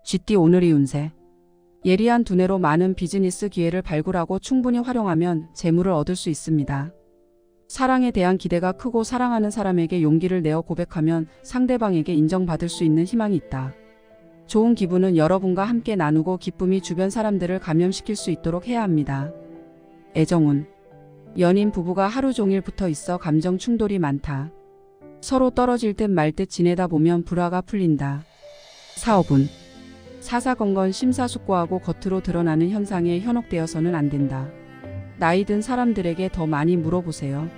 쥐띠 오늘의 운세. 예리한 두뇌로 많은 비즈니스 기회를 발굴하고 충분히 활용하면 재물을 얻을 수 있습니다. 사랑에 대한 기대가 크고 사랑하는 사람에게 용기를 내어 고백하면 상대방에게 인정받을 수 있는 희망이 있다. 좋은 기분은 여러분과 함께 나누고 기쁨이 주변 사람들을 감염시킬 수 있도록 해야 합니다. 애정운. 연인 부부가 하루 종일 붙어 있어 감정 충돌이 많다. 서로 떨어질 듯 말 듯 지내다 보면 불화가 풀린다. 사업운. 사사건건 심사숙고하고 겉으로 드러나는 현상에 현혹되어서는 안 된다. 나이 든 사람들에게 더 많이 물어보세요.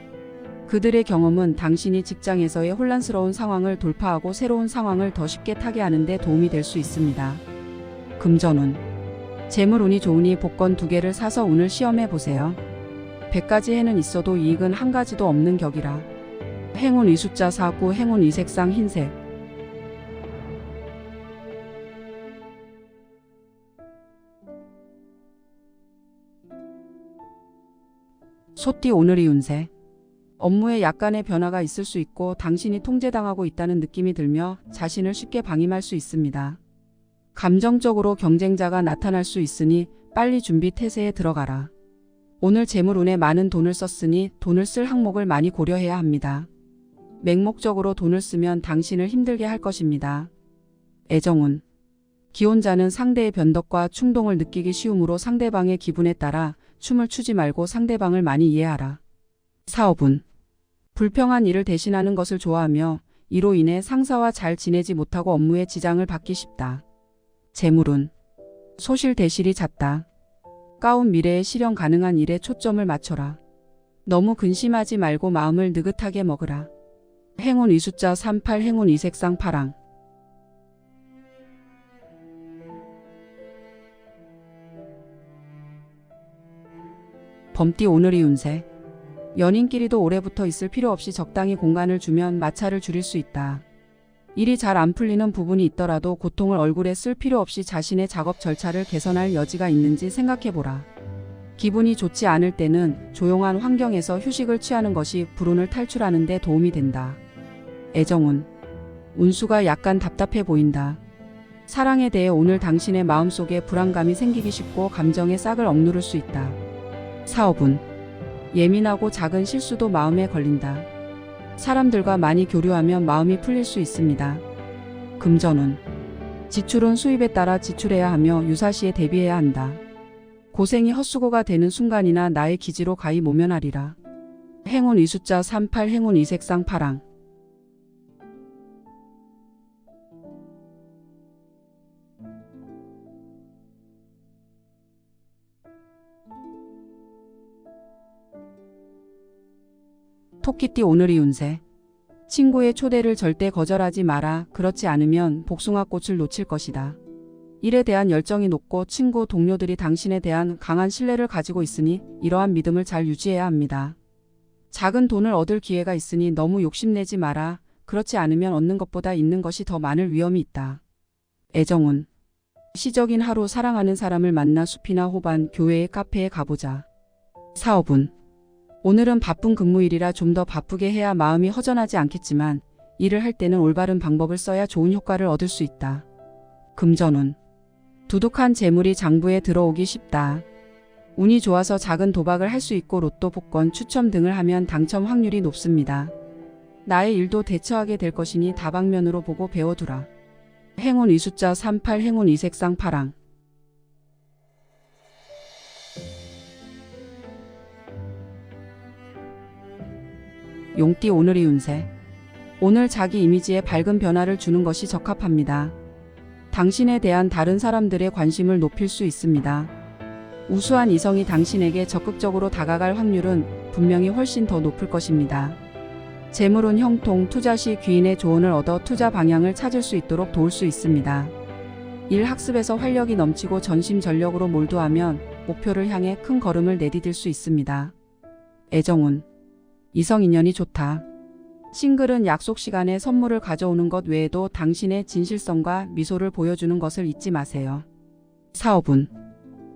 그들의 경험은 당신이 직장에서의 혼란스러운 상황을 돌파하고 새로운 상황을 더 쉽게 타개하는 데 도움이 될 수 있습니다. 금전운. 재물운이 좋으니 복권 2개를 사서 운을 시험해 보세요. 100가지 해는 있어도 이익은 한 가지도 없는 격이라. 행운 이숫자 49, 행운 이색상 흰색. 소띠 오늘의 운세. 업무에 약간의 변화가 있을 수 있고 당신이 통제당하고 있다는 느낌이 들며 자신을 쉽게 방임할 수 있습니다. 감정적으로 경쟁자가 나타날 수 있으니 빨리 준비 태세에 들어가라. 오늘 재물운에 많은 돈을 썼으니 돈을 쓸 항목을 많이 고려해야 합니다. 맹목적으로 돈을 쓰면 당신을 힘들게 할 것입니다. 애정운. 기혼자는 상대의 변덕과 충동을 느끼기 쉬우므로 상대방의 기분에 따라 춤을 추지 말고 상대방을 많이 이해하라. 사업운. 불평한 일을 대신하는 것을 좋아하며 이로 인해 상사와 잘 지내지 못하고 업무에 지장을 받기 쉽다. 재물운. 소실대실이 잦다. 가운 미래에 실현 가능한 일에 초점을 맞춰라. 너무 근심하지 말고 마음을 느긋하게 먹으라. 행운 이숫자 38, 행운 이색상 파랑. 범띠 오늘의 운세. 연인끼리도 오래 붙어 있을 필요 없이 적당히 공간을 주면 마찰을 줄일 수 있다. 일이 잘 안 풀리는 부분이 있더라도 고통을 얼굴에 쓸 필요 없이 자신의 작업 절차를 개선할 여지가 있는지 생각해보라. 기분이 좋지 않을 때는 조용한 환경에서 휴식을 취하는 것이 불운을 탈출하는 데 도움이 된다. 애정운. 운수가 약간 답답해 보인다. 사랑에 대해 오늘 당신의 마음속에 불안감이 생기기 쉽고 감정의 싹을 억누를 수 있다. 사업운. 예민하고 작은 실수도 마음에 걸린다. 사람들과 많이 교류하면 마음이 풀릴 수 있습니다. 금전운. 지출은 수입에 따라 지출해야 하며 유사시에 대비해야 한다. 고생이 헛수고가 되는 순간이나 나의 기지로 가히 모면하리라. 행운 이숫자 38, 행운 이색상 파랑. 토끼띠 오늘의 운세. 친구의 초대를 절대 거절하지 마라. 그렇지 않으면 복숭아꽃을 놓칠 것이다. 일에 대한 열정이 높고 친구, 동료들이 당신에 대한 강한 신뢰를 가지고 있으니 이러한 믿음을 잘 유지해야 합니다. 작은 돈을 얻을 기회가 있으니 너무 욕심내지 마라. 그렇지 않으면 얻는 것보다 잃는 것이 더 많을 위험이 있다. 애정운. 시적인 하루 사랑하는 사람을 만나 숲이나 호반, 교회에 카페에 가보자. 사업운. 오늘은 바쁜 근무일이라 좀 더 바쁘게 해야 마음이 허전하지 않겠지만 일을 할 때는 올바른 방법을 써야 좋은 효과를 얻을 수 있다. 금전운. 두둑한 재물이 장부에 들어오기 쉽다. 운이 좋아서 작은 도박을 할 수 있고 로또 복권 추첨 등을 하면 당첨 확률이 높습니다. 나의 일도 대처하게 될 것이니 다방면으로 보고 배워두라. 행운 이숫자 38, 행운 이색상 파랑. 용띠 오늘의 운세. 오늘 자기 이미지에 밝은 변화를 주는 것이 적합합니다. 당신에 대한 다른 사람들의 관심을 높일 수 있습니다. 우수한 이성이 당신에게 적극적으로 다가갈 확률은 분명히 훨씬 더 높을 것입니다. 재물운 형통, 투자 시 귀인의 조언을 얻어 투자 방향을 찾을 수 있도록 도울 수 있습니다. 일 학습에서 활력이 넘치고 전심전력으로 몰두하면 목표를 향해 큰 걸음을 내디딜 수 있습니다. 애정운. 이성 인연이 좋다. 싱글은 약속 시간에 선물을 가져오는 것 외에도 당신의 진실성과 미소를 보여주는 것을 잊지 마세요. 사업운.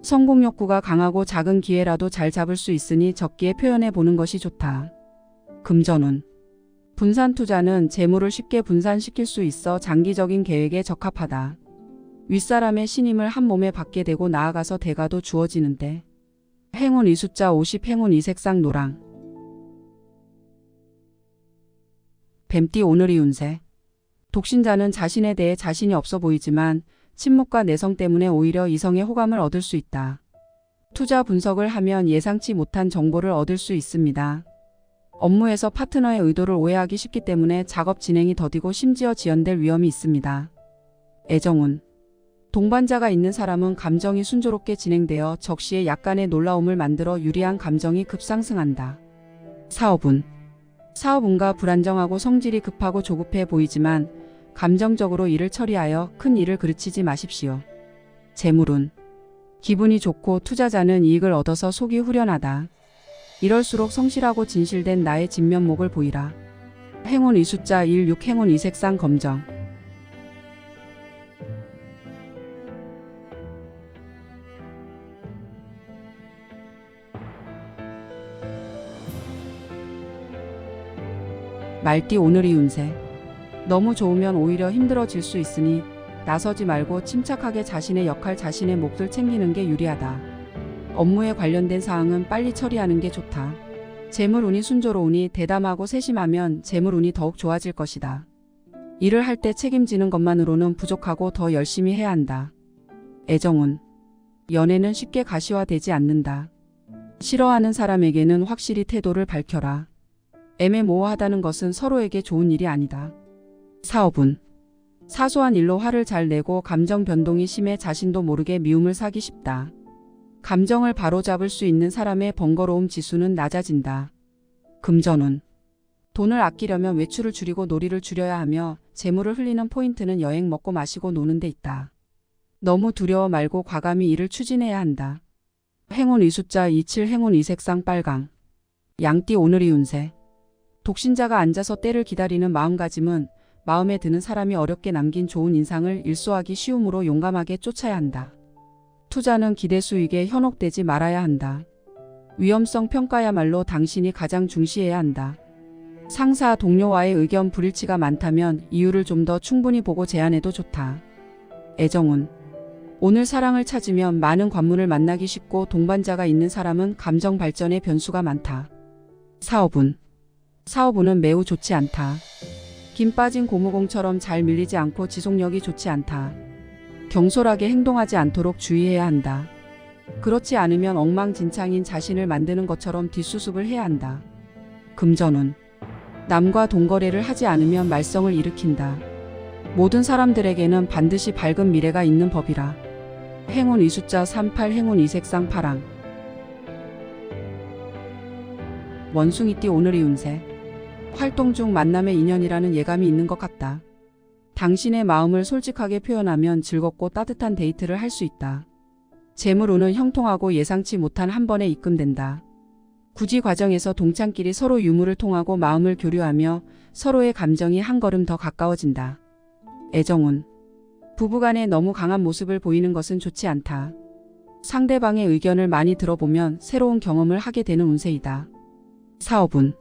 성공 욕구가 강하고 작은 기회라도 잘 잡을 수 있으니 적기에 표현해 보는 것이 좋다. 금전운. 분산 투자는 재물을 쉽게 분산시킬 수 있어 장기적인 계획에 적합하다. 윗사람의 신임을 한 몸에 받게 되고 나아가서 대가도 주어지는데. 행운 이 숫자 50 행운 이 색상 노랑. 뱀띠 오늘의 운세. 독신자는 자신에 대해 자신이 없어 보이지만 침묵과 내성 때문에 오히려 이성의 호감을 얻을 수 있다. 투자 분석을 하면 예상치 못한 정보를 얻을 수 있습니다. 업무에서 파트너의 의도를 오해하기 쉽기 때문에 작업 진행이 더디고 심지어 지연될 위험이 있습니다. 애정운. 동반자가 있는 사람은 감정이 순조롭게 진행되어 적시에 약간의 놀라움을 만들어 유리한 감정이 급상승한다. 사업운. 사업운가 불안정하고 성질이 급하고 조급해 보이지만 감정적으로 일을 처리하여 큰 일을 그르치지 마십시오. 재물운. 기분이 좋고 투자자는 이익을 얻어서 속이 후련하다. 이럴수록 성실하고 진실된 나의 진면목을 보이라. 행운 이 숫자 16 행운 이 색상 검정. 말띠 오늘의 운세. 너무 좋으면 오히려 힘들어질 수 있으니 나서지 말고 침착하게 자신의 역할 자신의 몫을 챙기는 게 유리하다. 업무에 관련된 사항은 빨리 처리하는 게 좋다. 재물운이 순조로우니 대담하고 세심하면 재물운이 더욱 좋아질 것이다. 일을 할 때 책임지는 것만으로는 부족하고 더 열심히 해야 한다. 애정운. 연애는 쉽게 가시화되지 않는다. 싫어하는 사람에게는 확실히 태도를 밝혀라. 애매모호하다는 것은 서로에게 좋은 일이 아니다. 사업운. 사소한 일로 화를 잘 내고 감정 변동이 심해 자신도 모르게 미움을 사기 쉽다. 감정을 바로잡을 수 있는 사람의 번거로움 지수는 낮아진다. 금전운. 돈을 아끼려면 외출을 줄이고 놀이를 줄여야 하며 재물을 흘리는 포인트는 여행 먹고 마시고 노는 데 있다. 너무 두려워 말고 과감히 일을 추진해야 한다. 행운 이 숫자 27 행운 이 색상 빨강. 양띠 오늘의 운세. 독신자가 앉아서 때를 기다리는 마음가짐은 마음에 드는 사람이 어렵게 남긴 좋은 인상을 일소하기 쉬우므로 용감하게 쫓아야 한다. 투자는 기대 수익에 현혹되지 말아야 한다. 위험성 평가야말로 당신이 가장 중시해야 한다. 상사 동료와의 의견 불일치가 많다면 이유를 좀 더 충분히 보고 제안해도 좋다. 애정운. 오늘 사랑을 찾으면 많은 관문을 만나기 쉽고 동반자가 있는 사람은 감정 발전에 변수가 많다. 사업운. 사업운은 매우 좋지 않다. 김 빠진 고무공처럼 잘 밀리지 않고 지속력이 좋지 않다. 경솔하게 행동하지 않도록 주의해야 한다. 그렇지 않으면 엉망진창인 자신을 만드는 것처럼 뒷수습을 해야 한다. 금전운. 남과 돈거래를 하지 않으면 말썽을 일으킨다. 모든 사람들에게는 반드시 밝은 미래가 있는 법이라. 행운 이 숫자 38 행운 이 색상 파랑. 원숭이띠 오늘의 운세. 활동 중 만남의 인연이라는 예감이 있는 것 같다. 당신의 마음을 솔직하게 표현하면 즐겁고 따뜻한 데이트를 할 수 있다. 재물운은 형통하고 예상치 못한 한 번에 입금된다. 구지 과정에서 동창끼리 서로 유무를 통하고 마음을 교류하며 서로의 감정이 한 걸음 더 가까워진다. 애정운. 부부간에 너무 강한 모습을 보이는 것은 좋지 않다. 상대방의 의견을 많이 들어보면 새로운 경험을 하게 되는 운세이다. 사업운.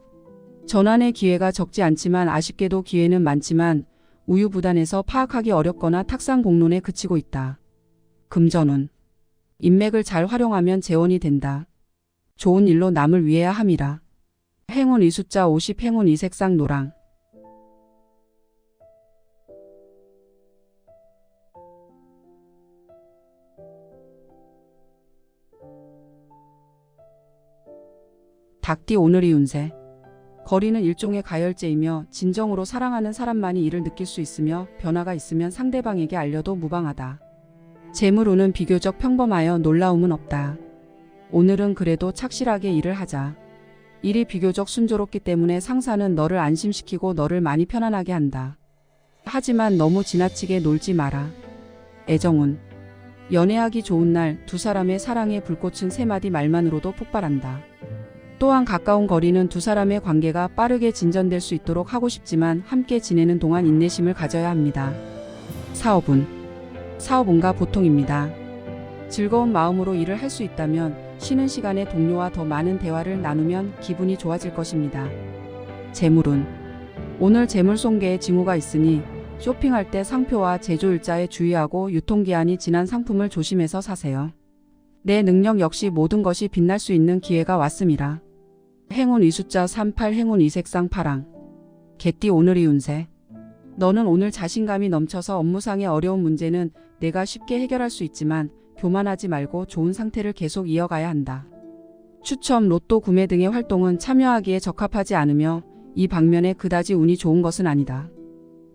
전환의 기회가 적지 않지만 아쉽게도 기회는 많지만 우유부단해서 파악하기 어렵거나 탁상공론에 그치고 있다. 금전운. 인맥을 잘 활용하면 재원이 된다. 좋은 일로 남을 위해야 함이라. 행운 이 숫자 50 행운 이 색상 노랑. 닭띠 오늘의 운세. 거리는 일종의 가열제이며 진정으로 사랑하는 사람만이 이를 느낄 수 있으며 변화가 있으면 상대방에게 알려도 무방하다. 재물운은 비교적 평범하여 놀라움은 없다. 오늘은 그래도 착실하게 일을 하자. 일이 비교적 순조롭기 때문에 상사는 너를 안심시키고 너를 많이 편안하게 한다. 하지만 너무 지나치게 놀지 마라. 애정운. 연애하기 좋은 날 두 사람의 사랑의 불꽃은 세 마디 말만으로도 폭발한다. 또한 가까운 거리는 두 사람의 관계가 빠르게 진전될 수 있도록 하고 싶지만 함께 지내는 동안 인내심을 가져야 합니다. 사업운. 사업운과 보통입니다. 즐거운 마음으로 일을 할 수 있다면 쉬는 시간에 동료와 더 많은 대화를 나누면 기분이 좋아질 것입니다. 재물운. 오늘 재물 손괴의 징후가 있으니 쇼핑할 때 상표와 제조일자에 주의하고 유통기한이 지난 상품을 조심해서 사세요. 내 능력 역시 모든 것이 빛날 수 있는 기회가 왔습니다. 행운 이숫자 38, 행운 이색상 파랑. 개띠 오늘의 운세. 너는 오늘 자신감이 넘쳐서 업무상의 어려운 문제는 내가 쉽게 해결할 수 있지만 교만하지 말고 좋은 상태를 계속 이어가야 한다. 추첨, 로또 구매 등의 활동은 참여하기에 적합하지 않으며 이 방면에 그다지 운이 좋은 것은 아니다.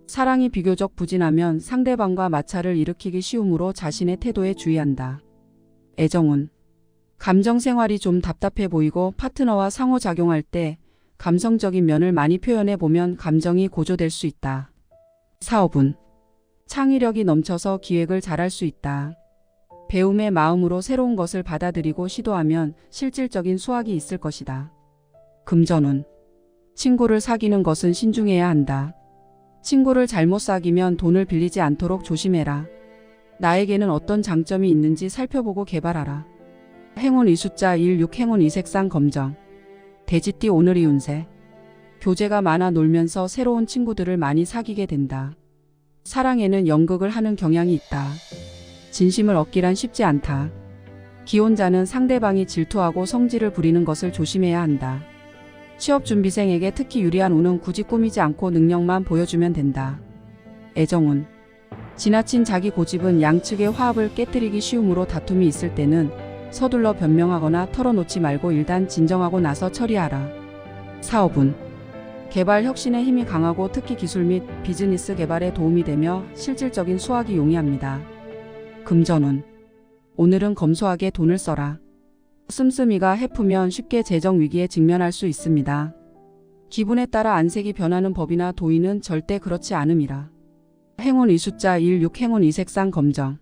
사랑이 비교적 부진하면 상대방과 마찰을 일으키기 쉬우므로 자신의 태도에 주의한다. 애정운. 감정 생활이 좀 답답해 보이고 파트너와 상호작용할 때 감성적인 면을 많이 표현해 보면 감정이 고조될 수 있다. 사업운. 창의력이 넘쳐서 기획을 잘할 수 있다. 배움의 마음으로 새로운 것을 받아들이고 시도하면 실질적인 수확이 있을 것이다. 금전운. 친구를 사귀는 것은 신중해야 한다. 친구를 잘못 사귀면 돈을 빌리지 않도록 조심해라. 나에게는 어떤 장점이 있는지 살펴보고 개발하라. 행운 이숫자 1, 6, 행운 이색상 검정. 돼지띠 오늘의 운세. 교제가 많아 놀면서 새로운 친구들을 많이 사귀게 된다. 사랑에는 연극을 하는 경향이 있다. 진심을 얻기란 쉽지 않다. 기혼자는 상대방이 질투하고 성질을 부리는 것을 조심해야 한다. 취업준비생에게 특히 유리한 운은 굳이 꾸미지 않고 능력만 보여주면 된다. 애정운. 지나친 자기 고집은 양측의 화합을 깨뜨리기 쉬우므로 다툼이 있을 때는 서둘러 변명하거나 털어놓지 말고 일단 진정하고 나서 처리하라. 사업운. 개발 혁신의 힘이 강하고 특히 기술 및 비즈니스 개발에 도움이 되며 실질적인 수확이 용이합니다. 금전운. 오늘은 검소하게 돈을 써라. 씀씀이가 해프면 쉽게 재정 위기에 직면할 수 있습니다. 기분에 따라 안색이 변하는 법이나 도의는 절대 그렇지 않음이라. 행운 이숫자 1, 6, 행운 이색상 검정.